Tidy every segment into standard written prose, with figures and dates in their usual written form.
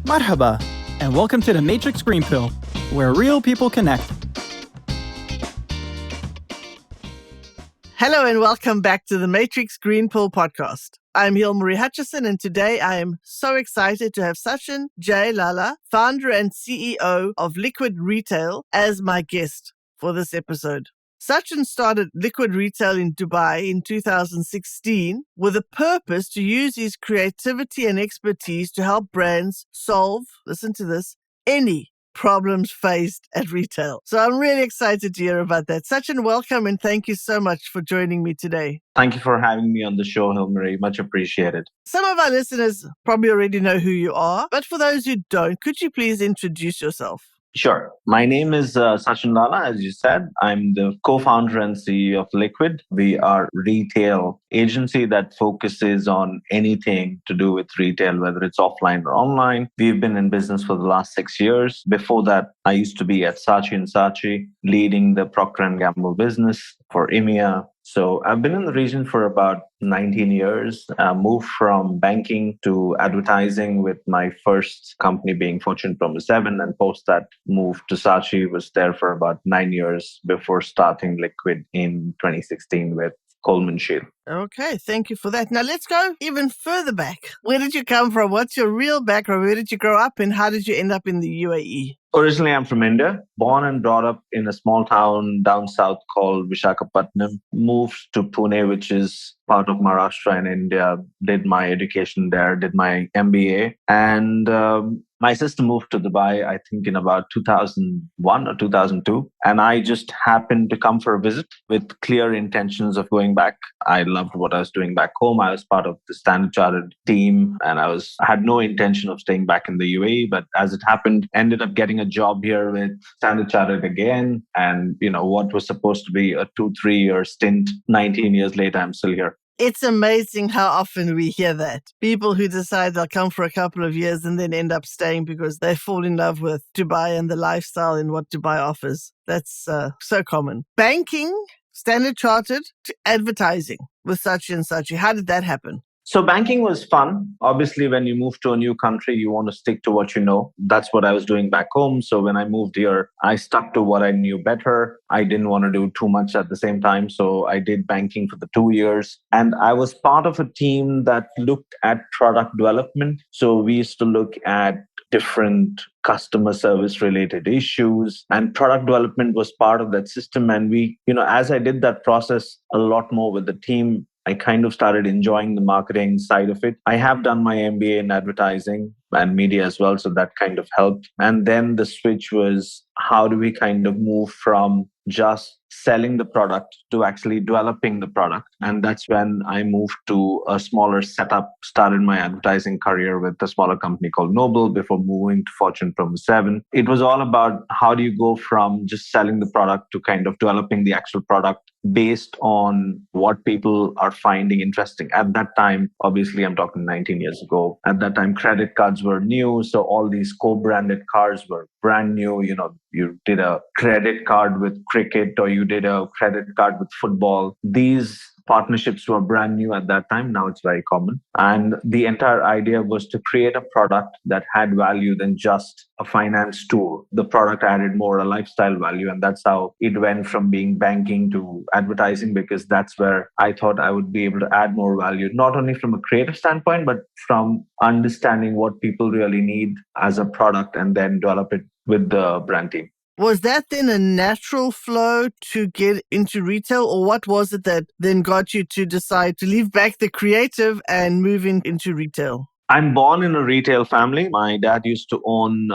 Marhaba, and welcome to the Matrix Green Pill, where real people connect. Hello and welcome back to the Matrix Green Pill podcast. I'm Hilmarie Hutchison, and today I am so excited to have Sachinn Lala, founder and CEO of Liquid Retail, as my guest for this episode. Sachinn started Liquid Retail in Dubai in 2016 with a purpose to use his creativity and expertise to help brands solve, listen to this, any problems faced at retail. So I'm really excited to hear about that. Sachinn, welcome and thank you so much for joining me today. Thank you for having me on the show, Hilmarie. Much appreciated. Some of our listeners probably already know who you are, but for those who don't, could you please introduce yourself? Sure. My name is Sachinn Lala, as you said. I'm the co-founder and CEO of Liquid. We are a retail agency that focuses on anything to do with retail, whether it's offline or online. We've been in business for the last 6 years. Before that, I used to be at Sachinn, leading the Procter & Gamble business for EMEA. So I've been in the region for about 19 years, moved from banking to advertising with my first company being Fortune Promo 7, and post that moved to Sachi, was there for about 9 years before starting Liquid in 2016 with Coleman Shield. Okay, thank you for that. Now let's go even further back. Where did you come from? What's your real background? Where did you grow up and how did you end up in the UAE? Originally, I'm from India, born and brought up in a small town down south called Visakhapatnam. Moved to Pune, which is part of Maharashtra in India. Did my education there, did my MBA. And my sister moved to Dubai, I think in about 2001 or 2002. And I just happened to come for a visit with clear intentions of going back. I loved what I was doing back home. I was part of the Standard Chartered team and I had no intention of staying back in the UAE. But as it happened, ended up getting a job here with Standard Chartered again. And, what was supposed to be a 2-3 year stint, 19 years later, I'm still here. It's amazing how often we hear that. People who decide they'll come for a couple of years and then end up staying because they fall in love with Dubai and the lifestyle and what Dubai offers. That's so common. Banking, Standard Chartered, to advertising with Sachinn. How did that happen? So banking was fun. Obviously, when you move to a new country, you want to stick to what you know. That's what I was doing back home. So when I moved here, I stuck to what I knew better. I didn't want to do too much at the same time. So I did banking for the 2 years. And I was part of a team that looked at product development. So we used to look at different customer service related issues, and product development was part of that system. And we, as I did that process a lot more with the team, I kind of started enjoying the marketing side of it. I have done my MBA in advertising and media as well, so that kind of helped. And then the switch was, how do we kind of move from just selling the product to actually developing the product? And that's when I moved to a smaller setup, started my advertising career with a smaller company called Noble before moving to Fortune Promo 7. It was all about how do you go from just selling the product to kind of developing the actual product based on what people are finding interesting. At that time, obviously, I'm talking 19 years ago. At that time, credit cards were new. So all these co-branded cards were brand new. You did a credit card with cricket or you did a credit card with football. These partnerships were brand new at that time. Now it's very common. And the entire idea was to create a product that had value than just a finance tool. The product added more a lifestyle value. And that's how it went from being banking to advertising, because that's where I thought I would be able to add more value, not only from a creative standpoint, but from understanding what people really need as a product and then develop it with the brand team. Was that then a natural flow to get into retail, or what was it that then got you to decide to leave back the creative and move into retail? I'm born in a retail family. My dad used to own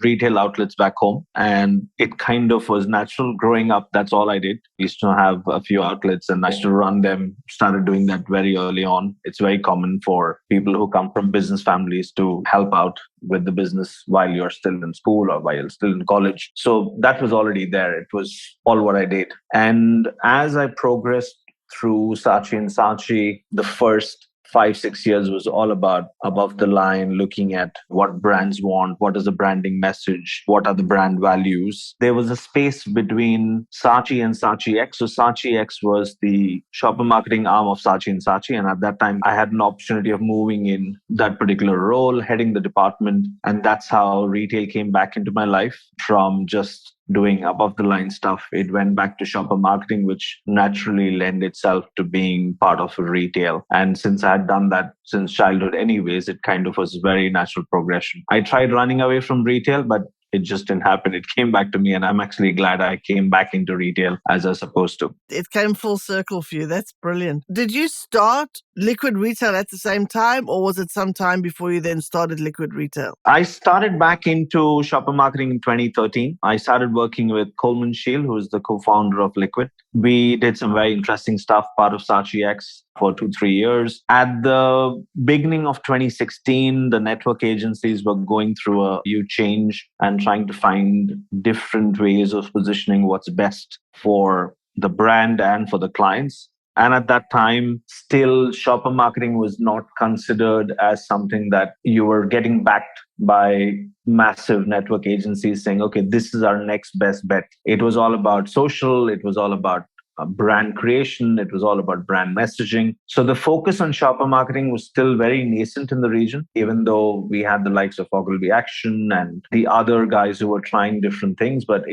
retail outlets back home, and it kind of was natural growing up. That's all I did. I used to have a few outlets and I used to run them, started doing that very early on. It's very common for people who come from business families to help out with the business while you're still in school or while you're still in college. So that was already there. It was all what I did. And as I progressed through Sachinn, the first 5, 6 years was all about above the line, looking at what brands want, what is the branding message, what are the brand values. There was a space between Sachi and Sachi X. So Sachi X was the shopper marketing arm of Sachi and Sachi. And at that time, I had an opportunity of moving in that particular role, heading the department. And that's how retail came back into my life from just doing above the line stuff. It went back to shopper marketing, which naturally lent itself to being part of retail. And since I had done that since childhood anyways, it kind of was a very natural progression. I tried running away from retail, but it just didn't happen. It came back to me, and I'm actually glad I came back into retail as I was supposed to. It came full circle for you. That's brilliant. Did you start Liquid Retail at the same time, or was it some time before you then started Liquid Retail? I started back into shopper marketing in 2013. I started working with Coleman Shield, who is the co-founder of Liquid. We did some very interesting stuff, part of Sachi X for 2-3 years. At the beginning of 2016, the network agencies were going through a huge change and trying to find different ways of positioning what's best for the brand and for the clients. And at that time, still shopper marketing was not considered as something that you were getting backed by massive network agencies saying, okay, this is our next best bet. It was all about social. It was all about brand creation. It was all about brand messaging. So the focus on shopper marketing was still very nascent in the region, even though we had the likes of Ogilvy Action and the other guys who were trying different things, but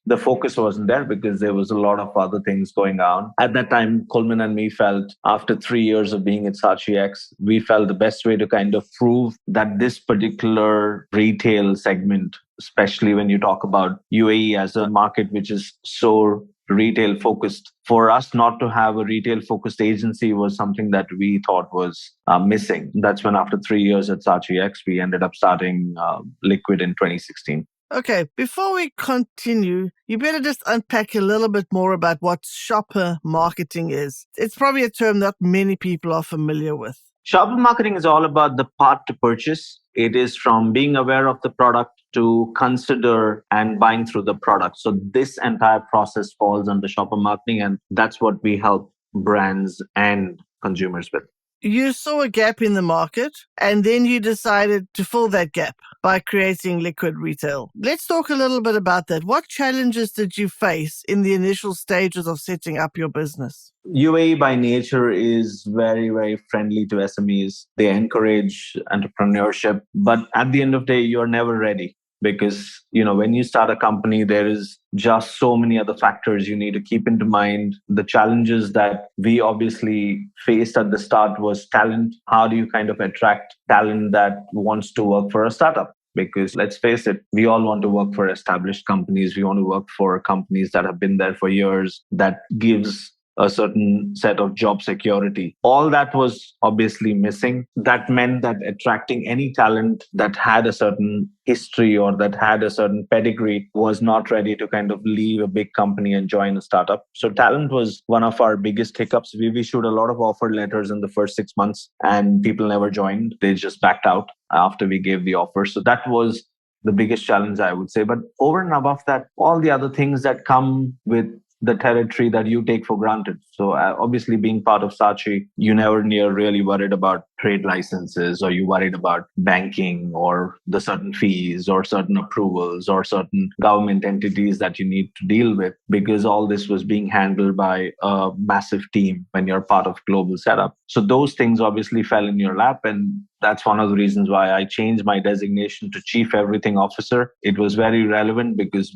the focus wasn't there because there was a lot of other things going on. At that time, Coleman and me felt, after 3 years of being at Sachi X, we felt the best way to kind of prove that this particular retail segment, especially when you talk about UAE as a market which is so retail focused, for us not to have a retail focused agency was something that we thought was missing. That's when, after 3 years at Sachi X, we ended up starting Liquid in 2016. Okay, before we continue, you better just unpack a little bit more about what shopper marketing is. It's probably a term that many people are familiar with. Shopper marketing is all about the path to purchase. It is from being aware of the product to consider and buying through the product. So this entire process falls under shopper marketing, and that's what we help brands and consumers with. You saw a gap in the market, and then you decided to fill that gap by creating Liquid Retail. Let's talk a little bit about that. What challenges did you face in the initial stages of setting up your business? UAE by nature is very, very friendly to SMEs. They encourage entrepreneurship, but at the end of the day, you're never ready. Because, when you start a company, there is just so many other factors you need to keep into mind. The challenges that we obviously faced at the start was talent. How do you kind of attract talent that wants to work for a startup? Because let's face it, we all want to work for established companies. We want to work for companies that have been there for years, that gives a certain set of job security. All that was obviously missing. That meant that attracting any talent that had a certain history or that had a certain pedigree was not ready to kind of leave a big company and join a startup. So talent was one of our biggest hiccups. We issued a lot of offer letters in the first 6 months and people never joined. They just backed out after we gave the offer. So that was the biggest challenge, I would say. But over and above that, all the other things that come with the territory that you take for granted. So obviously being part of Sachi, you never really worried about trade licenses, or you worried about banking or the certain fees or certain approvals or certain government entities that you need to deal with, because all this was being handled by a massive team when you're part of global setup. So those things obviously fell in your lap, and that's one of the reasons why I changed my designation to Chief Everything Officer. It was very relevant because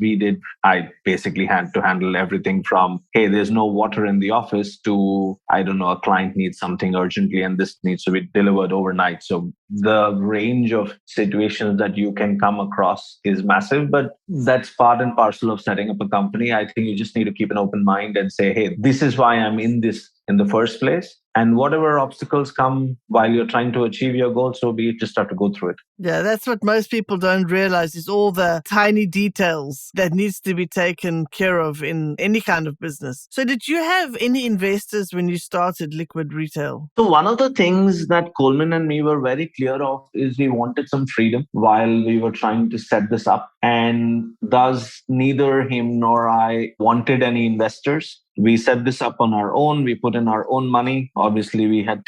I basically had to handle everything from, hey, there's no water in the office, to, I don't know, a client needs something urgently and this needs to be delivered overnight. So the range of situations that you can come across is massive, but that's part and parcel of setting up a company. I think you just need to keep an open mind and say, hey, this is why I'm in this in the first place. And whatever obstacles come while you're trying to achieve your goal, so be it, just have to go through it. Yeah, that's what most people don't realize, is all the tiny details that needs to be taken care of in any kind of business. So did you have any investors when you started Liquid Retail? So one of the things that Coleman and me were very clear of is we wanted some freedom while we were trying to set this up. And thus neither him nor I wanted any investors. We set this up on our own. We put in our own money. Obviously, we had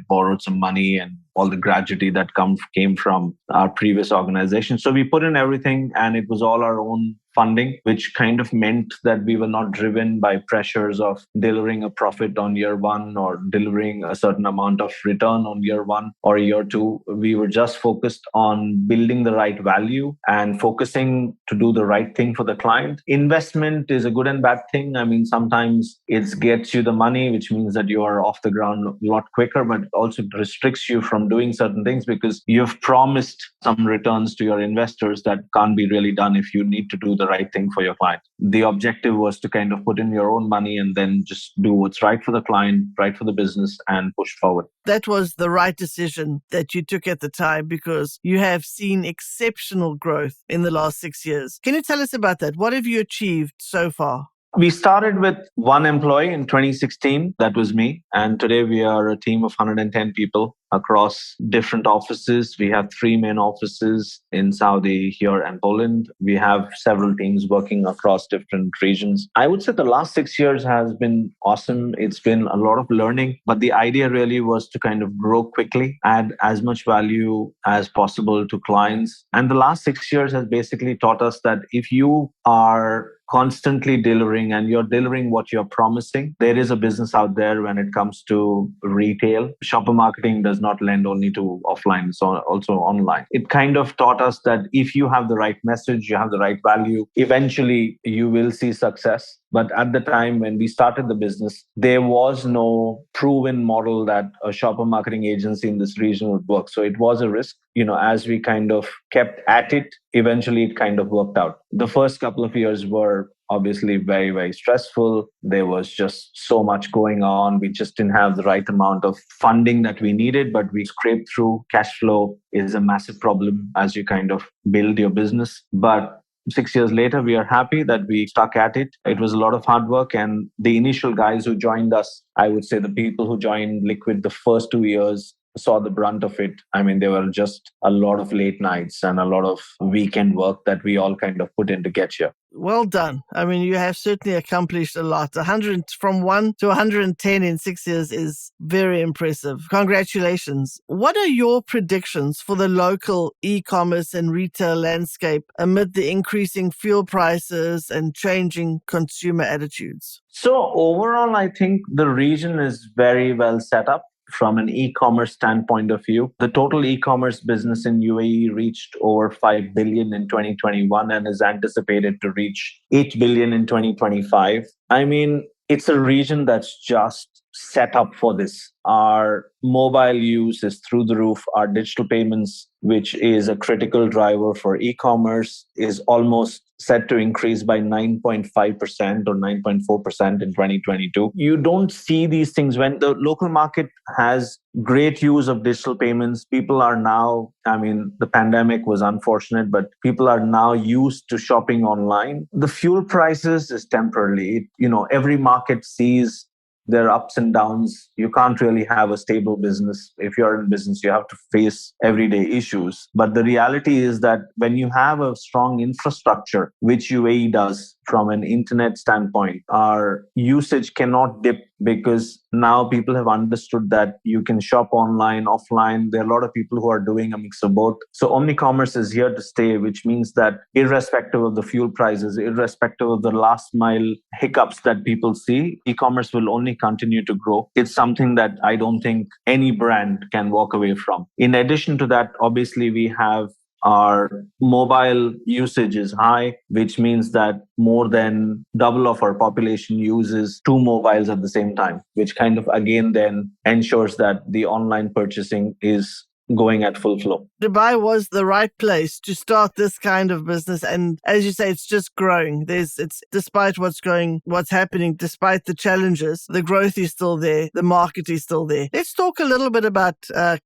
borrowed some money and all the gratuity that came from our previous organization. So we put in everything and it was all our own funding, which kind of meant that we were not driven by pressures of delivering a profit on year one or delivering a certain amount of return on year one or year two. We were just focused on building the right value and focusing to do the right thing for the client. Investment is a good and bad thing. I mean, sometimes it gets you the money, which means that you are off the ground a lot quicker, but also restricts you from doing certain things because you've promised some returns to your investors that can't be really done if you need to do the right thing for your client. The objective was to kind of put in your own money and then just do what's right for the client, right for the business, and push forward. That was the right decision that you took at the time because you have seen exceptional growth in the last 6 years. Can you tell us about that? What have you achieved so far? We started with one employee in 2016. That was me. And today we are a team of 110 people across different offices. We have 3 main offices in Saudi, here, and Poland. We have several teams working across different regions. I would say the last 6 years has been awesome. It's been a lot of learning, but the idea really was to kind of grow quickly, add as much value as possible to clients. And the last 6 years has basically taught us that if you are constantly delivering and you're delivering what you're promising, there is a business out there when it comes to retail. Shopper marketing does not lend only to offline, it's also online. It kind of taught us that if you have the right message, you have the right value, eventually you will see success. But at the time when we started the business, there was no proven model that a shopper marketing agency in this region would work. So it was a risk. As we kind of kept at it, eventually it kind of worked out. The first couple of years were obviously very, very stressful. There was just so much going on. We just didn't have the right amount of funding that we needed, but we scraped through. Cash flow is a massive problem as you kind of build your business. But 6 years later, we are happy that we stuck at it. It was a lot of hard work. And the initial guys who joined us, I would say the people who joined Liquid the first 2 years saw the brunt of it. I mean, there were just a lot of late nights and a lot of weekend work that we all kind of put in to get here. Well done. I mean, you have certainly accomplished a lot. 100 from 1 to 110 in 6 years is very impressive. Congratulations. What are your predictions for the local e-commerce and retail landscape amid the increasing fuel prices and changing consumer attitudes? So overall, I think the region is very well set up. From an e-commerce standpoint of view, the total e-commerce business in UAE reached over 5 billion in 2021 and is anticipated to reach 8 billion in 2025. I mean, it's a region that's just set up for this. Our mobile use is through the roof. Our digital payments, which is a critical driver for e-commerce, is almost set to increase by 9.5% or 9.4% in 2022. You don't see these things when the local market has great use of digital payments. People are now, the pandemic was unfortunate, but people are now used to shopping online. The fuel prices is temporary. Every market sees there are ups and downs. You can't really have a stable business. If you're in business, you have to face everyday issues. But the reality is that when you have a strong infrastructure, which UAE does from an internet standpoint, our usage cannot dip because now people have understood that you can shop online, offline. There are a lot of people who are doing a mix of both. So omnicommerce is here to stay, which means that irrespective of the fuel prices, irrespective of the last mile hiccups that people see, e-commerce will only continue to grow. It's something that I don't think any brand can walk away from. In addition to that, obviously we have our mobile usage is high, which means that more than double of our population uses 2 mobiles at the same time, which kind of again then ensures that the online purchasing is going at full flow. Dubai was the right place to start this kind of business. And as you say, it's just growing. It's despite what's happening, despite the challenges, the growth is still there. The market is still there. Let's talk a little bit about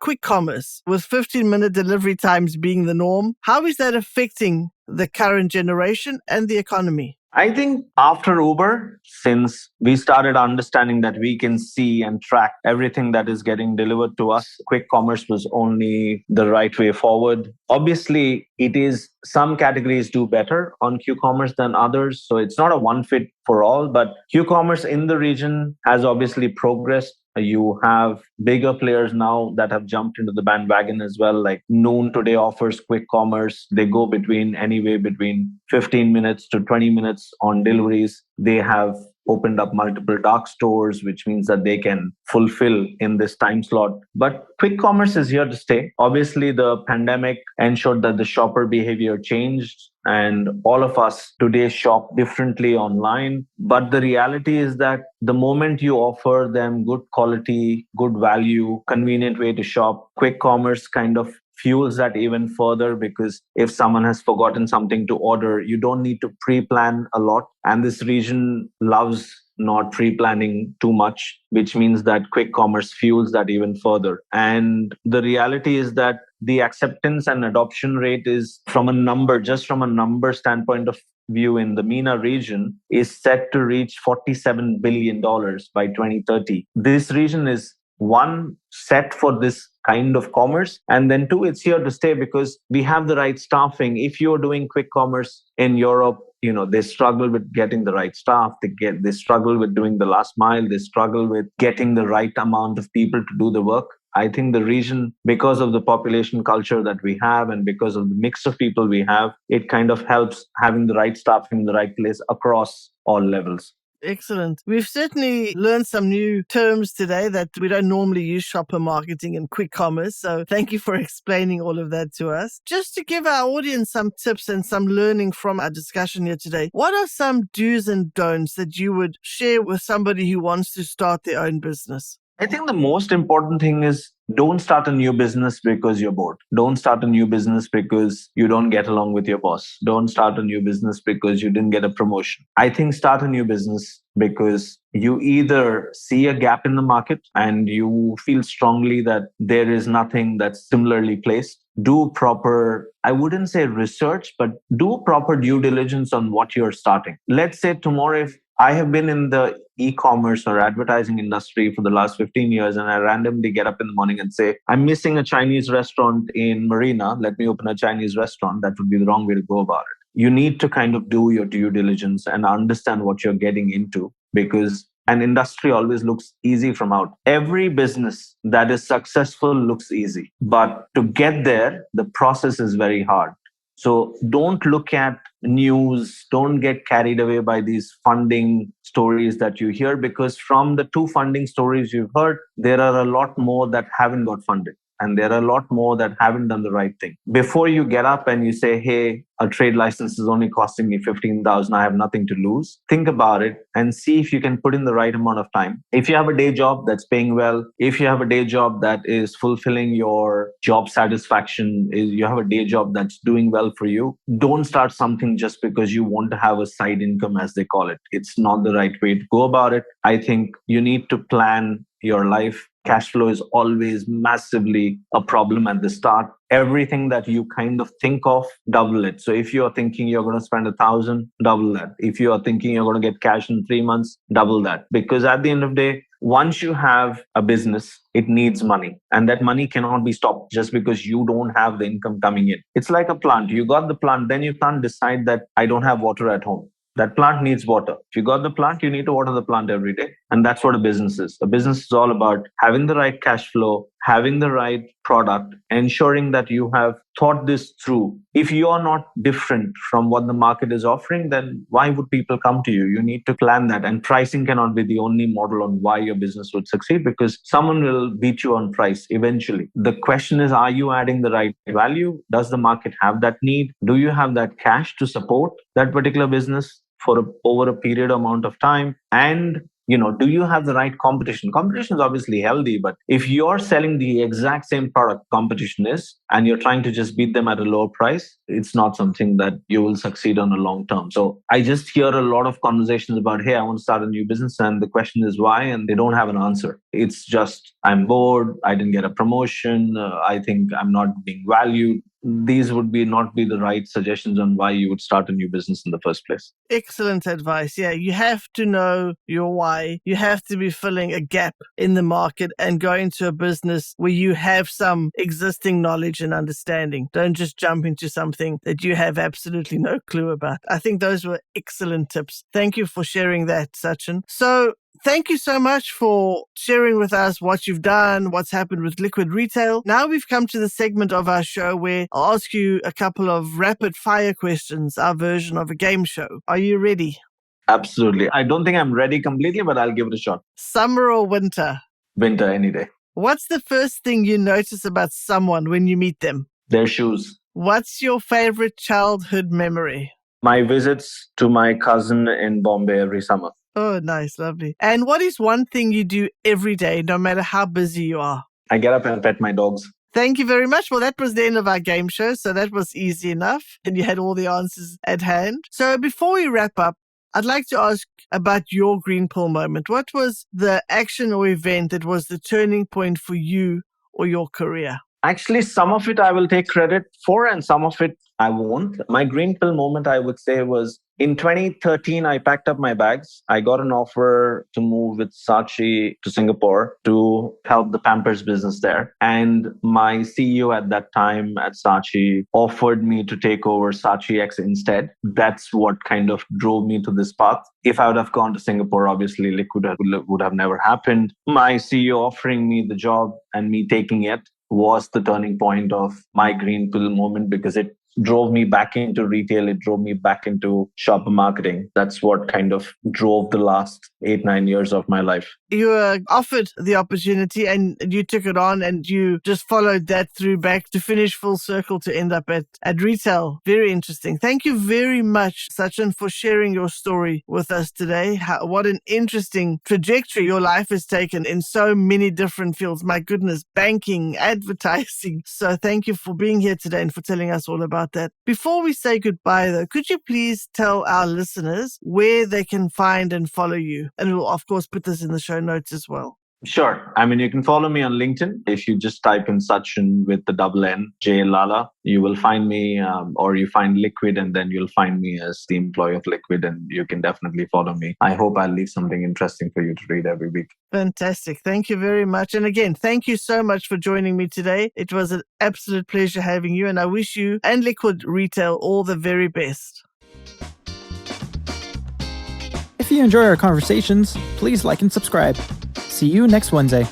quick commerce with 15-minute delivery times being the norm. How is that affecting the current generation and the economy? I think after Uber, since we started understanding that we can see and track everything that is getting delivered to us, quick commerce was only the right way forward. Obviously, it is some categories do better on Q-commerce than others. So it's not a one fit for all, but Q-commerce in the region has obviously progressed. You have bigger players now that have jumped into the bandwagon as well. Like Noon today offers quick commerce. They go between anyway between 15 minutes to 20 minutes on deliveries. They have opened up multiple dark stores, which means that they can fulfill in this time slot. But quick commerce is here to stay. Obviously, the pandemic ensured that the shopper behavior changed and all of us today shop differently online. But the reality is that the moment you offer them good quality, good value, convenient way to shop, quick commerce kind of fuels that even further because if someone has forgotten something to order, you don't need to pre-plan a lot. And this region loves not pre-planning too much, which means that quick commerce fuels that even further. And the reality is that the acceptance and adoption rate is just from a number standpoint of view in the MENA region is set to reach $47 billion by 2030. This region is one set for this kind of commerce, and then two, it's here to stay because we have the right staffing. If you're doing quick commerce in Europe, they struggle with getting the right staff. They struggle with doing the last mile. They struggle with getting the right amount of people to do the work. I think the region, because of the population culture that we have and because of the mix of people we have, it kind of helps having the right staffing in the right place across all levels. Excellent. We've certainly learned some new terms today that we don't normally use: shopper marketing and quick commerce. So thank you for explaining all of that to us. Just to give our audience some tips and some learning from our discussion here today, what are some do's and don'ts that you would share with somebody who wants to start their own business? I think the most important thing is don't start a new business because you're bored. Don't start a new business because you don't get along with your boss. Don't start a new business because you didn't get a promotion. I think start a new business because you either see a gap in the market and you feel strongly that there is nothing that's similarly placed. Do proper, I wouldn't say research, but do proper due diligence on what you're starting. Let's say tomorrow, if I have been in the e-commerce or advertising industry for the last 15 years and I randomly get up in the morning and say, I'm missing a Chinese restaurant in Marina. Let me open a Chinese restaurant. That would be the wrong way to go about it. You need to kind of do your due diligence and understand what you're getting into because an industry always looks easy from out. Every business that is successful looks easy, but to get there, the process is very hard. So don't look at news, don't get carried away by these funding stories that you hear, because from the two funding stories you've heard, there are a lot more that haven't got funded. And there are a lot more that haven't done the right thing. Before you get up and you say, hey, a trade license is only costing me 15,000, I have nothing to lose. Think about it and see if you can put in the right amount of time. If you have a day job that's paying well, if you have a day job that is fulfilling your job satisfaction, you have a day job that's doing well for you, don't start something just because you want to have a side income, as they call it. It's not the right way to go about it. I think you need to plan your life. Cash flow is always massively a problem at the start. Everything that you kind of think of, double it. So if you're thinking you're going to spend 1,000, double that. If you are thinking you're going to get cash in 3 months, double that. Because at the end of the day, once you have a business, it needs money. And that money cannot be stopped just because you don't have the income coming in. It's like a plant. You got the plant, then you can't decide that I don't have water at home. That plant needs water. If you got the plant, you need to water the plant every day. And that's what a business is. A business is all about having the right cash flow, having the right product, ensuring that you have thought this through. If you are not different from what the market is offering, then why would people come to you? You need to plan that. And pricing cannot be the only model on why your business would succeed, because someone will beat you on price eventually. The question is, are you adding the right value? Does the market have that need? Do you have that cash to support that particular business for over a period amount of time? And do you have the right competition? Competition is obviously healthy, but if you're selling the exact same product competition is, and you're trying to just beat them at a lower price, it's not something that you will succeed on a long term. So I just hear a lot of conversations about, hey, I want to start a new business. And the question is why? And they don't have an answer. It's just, I'm bored. I didn't get a promotion. I think I'm not being valued. these would not be the right suggestions on why you would start a new business in the first place. Excellent advice. Yeah, you have to know your why. You have to be filling a gap in the market and go into a business where you have some existing knowledge and understanding. Don't just jump into something that you have absolutely no clue about. I think those were excellent tips. Thank you for sharing that, Sachinn. So thank you so much for sharing with us what you've done, what's happened with Liquid Retail. Now we've come to the segment of our show where I'll ask you a couple of rapid fire questions, our version of a game show. Are you ready? Absolutely. I don't think I'm ready completely, but I'll give it a shot. Summer or winter? Winter any day. What's the first thing you notice about someone when you meet them? Their shoes. What's your favorite childhood memory? My visits to my cousin in Bombay every summer. Oh, nice, lovely. And what is one thing you do every day, no matter how busy you are? I get up and pet my dogs. Thank you very much. Well, that was the end of our game show, so that was easy enough, and you had all the answers at hand. So before we wrap up, I'd like to ask about your green pill moment. What was the action or event that was the turning point for you or your career? Actually, some of it I will take credit for and some of it I won't. My green pill moment, I would say, was in 2013, I packed up my bags. I got an offer to move with Sachin to Singapore to help the Pampers business there. And my CEO at that time at Sachin offered me to take over Sachin X instead. That's what kind of drove me to this path. If I would have gone to Singapore, obviously Liquid would have never happened. My CEO offering me the job and me taking it was the turning point of my green pill moment because it drove me back into retail. It drove me back into shopper marketing. That's what kind of drove the last 8-9 years of my life. You were offered the opportunity and you took it on and you just followed that through back to finish full circle to end up at retail. Very interesting. Thank you very much, Sachinn, for sharing your story with us today. What an interesting trajectory your life has taken in so many different fields. My goodness, banking, advertising. So thank you for being here today and for telling us all about that. Before we say goodbye, though, could you please tell our listeners where they can find and follow you? And we'll, of course, put this in the show notes as well. Sure. I mean, you can follow me on LinkedIn. If you just type in Sachinn with the double N, J Lala, you will find me, or you find Liquid, and then you'll find me as the employee of Liquid, and you can definitely follow me. I hope I'll leave something interesting for you to read every week. Fantastic. Thank you very much. And again, thank you so much for joining me today. It was an absolute pleasure having you, and I wish you and Liquid Retail all the very best. If you enjoy our conversations, please like and subscribe. See you next Wednesday.